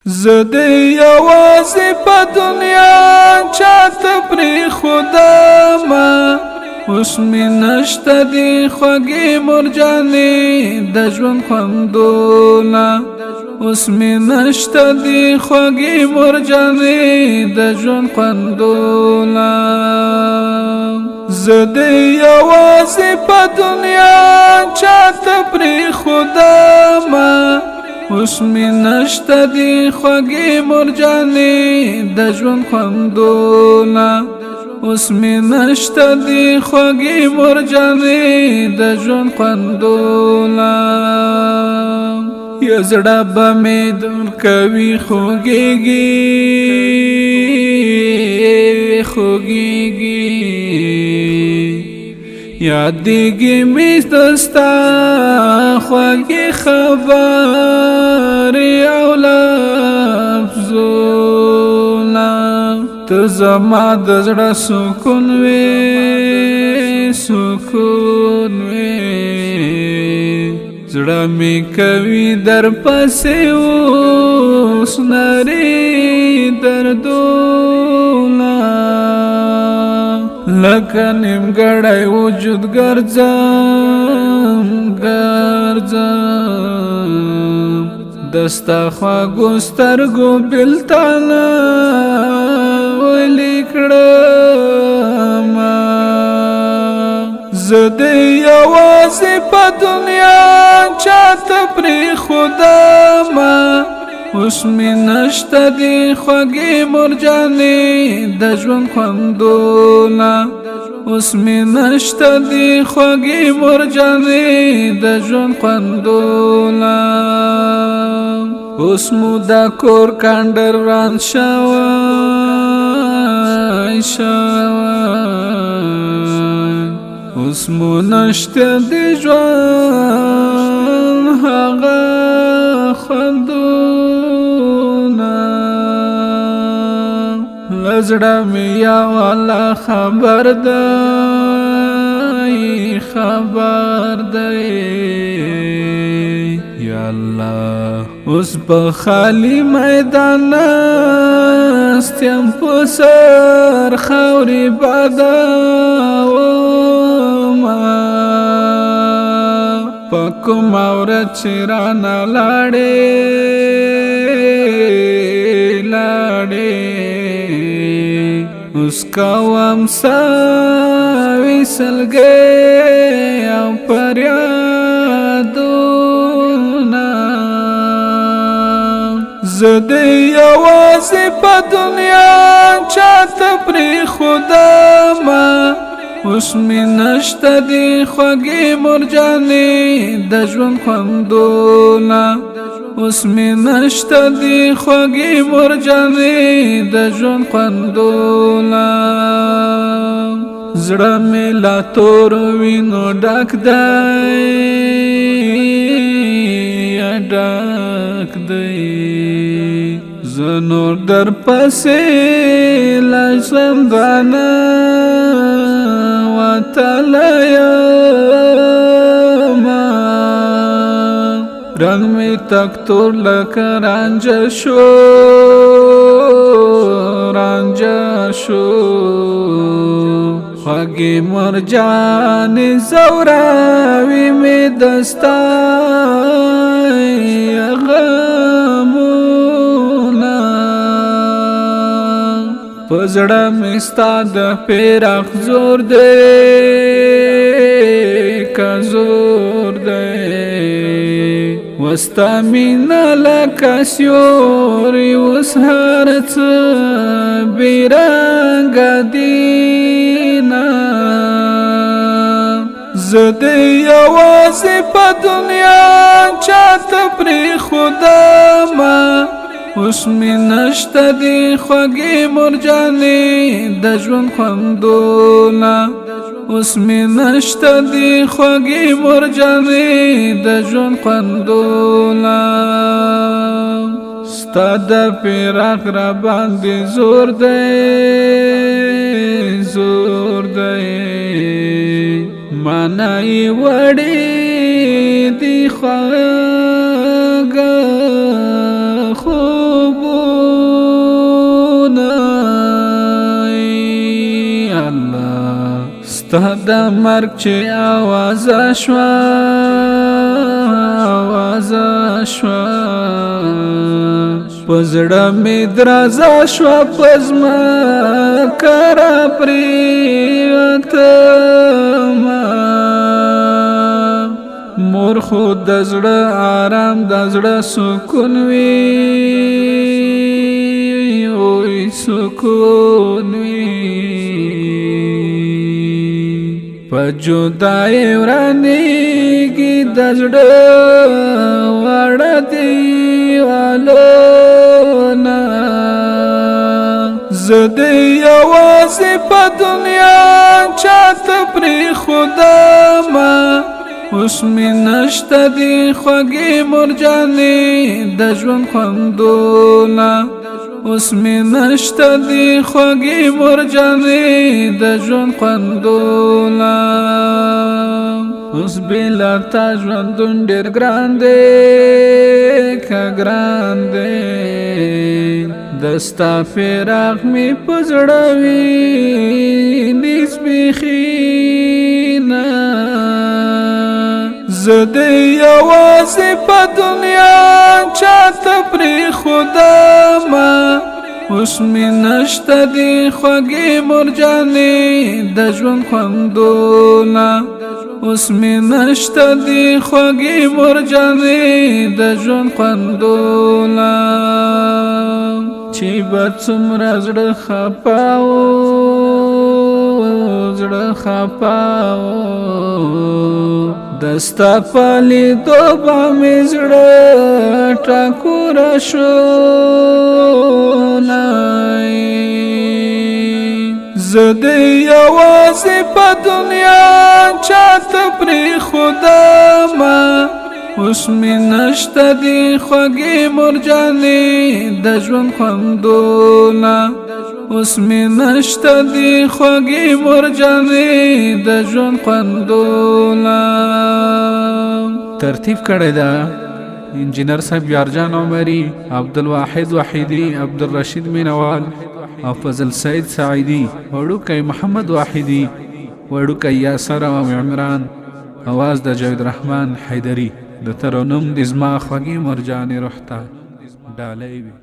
زده یوازې په دنیا چاته پرې خدامه اوس مې نشته دی خوږې مرجانې د ژوند خوندونه اوس مې نشته دی خوږې مرجانې د ژوند خوندونه زده یوازې په دنیا چاته پرې خدامه اوس مې نشته دی خوږې مرجانې د ژوند خوندونه اوس مې نشته دی خوږې مرجانې د ژوند خوندونه یا زړه به مې درکوي خوږېږي یادېږي مې ستا خوږې خبرې او لفظونه ته زما د زړه سکون وې زړه مې کوي در پسې اوس نري دردونه لکه نیمګړی وجود ګرځم دستا خواږو سترګو بېلتانه ویلې کړمه زه دې یوازې په دنیا چاته پرېښودمه اوس مې نشته دی خوږې مرجانې د ژوند خوندونه اوس مې نشته دی خوږې مرجانې د ژوند خوندونه اوس مو دا کور کانډر وران شوی اوس مو نشته دی ژوند هغه خوندونه لزړه مې یا الله خبر دی یا الله اوس په خالی میدان ناستیم په سر خاورې بادومه په کومه ورځ چې رانه لاړې اوس کوم ساوي سلګۍ او فریادونه زه دې یوازې په دنیا چاته پرېښودمه اوس مې نشته دی خوږې مرجانې د ژوند خوندونه اوس مې نشته دی خوږې مرجانې د ژوند خوندونه زړه مې لا تور وینو ډک دی زه نور در پسې لا ژوندانه وتلی یمه رنگ می تک تور لکه رانجه شو خوږې مرجانې زوراوي مې دستا غمونه په زړه مې ستا د پیرخ زور دی وستا مینا لکه سیوری اوس هر څه بېرنګه دینه زه دې یوازې په دنیا چاته پرېښودمه اوس مې نشته دی خوږې مرجانې د ژوند خوندونه اوس مې نشته دی خوږې مرجانې د ژوند خوندونه ستا د فراق را باندې زور دی معنی وړې دی خوږه خوب ستا د مرګ چې آواز شوا پزړه می درازا شوا پزما کرا پریوتما مور خود د زړه آرام د زړه سکون وی اوی سکون وی پجودای ورانیږي د زړه وړه دیوالونه زه د یوازې په دنیا چاته پرېښودمه اوس مې نشته دي خوږې مرجانې د ژوند خوندونه اوس مې نشته دي خوږې مرجانې د ژوند خوندونه اوس بېله تا ژوندون ډېر ګران دی که ګران دی د ستا فراق مې په زړه وي نیز بیخي نه زه د یوازې په دنیا چاته پرېښودمه اوس مې نشته دي خوږې مرجانې د ژوند خوندونه اوس مې نشته دي خوږې مرجانې د ژوند خوندونه چې به څومره زړه خفه دستا پالی دو با می زړه ټاکوره شو نای زه د یوازې په دنیا چاته پرېښودمه اوس مې نشته دي خوږې مرجانې د ژوند خوندونه اوس مې نشته دي خوږې مرجانې د ژوند خوندونه ترتیب کړی ده انجینر صاحب یارجان عمری، عبدالواحد وحیدی، عبدالرشید مینوال او فضل سعید سعیدی، وړوکی محمد واحدی، وړوکی یاسر او عمران، आवाज د جاوید رحمان حیدری. د ترنم د زما خوږې مرجانې روح ته ډالۍ وي.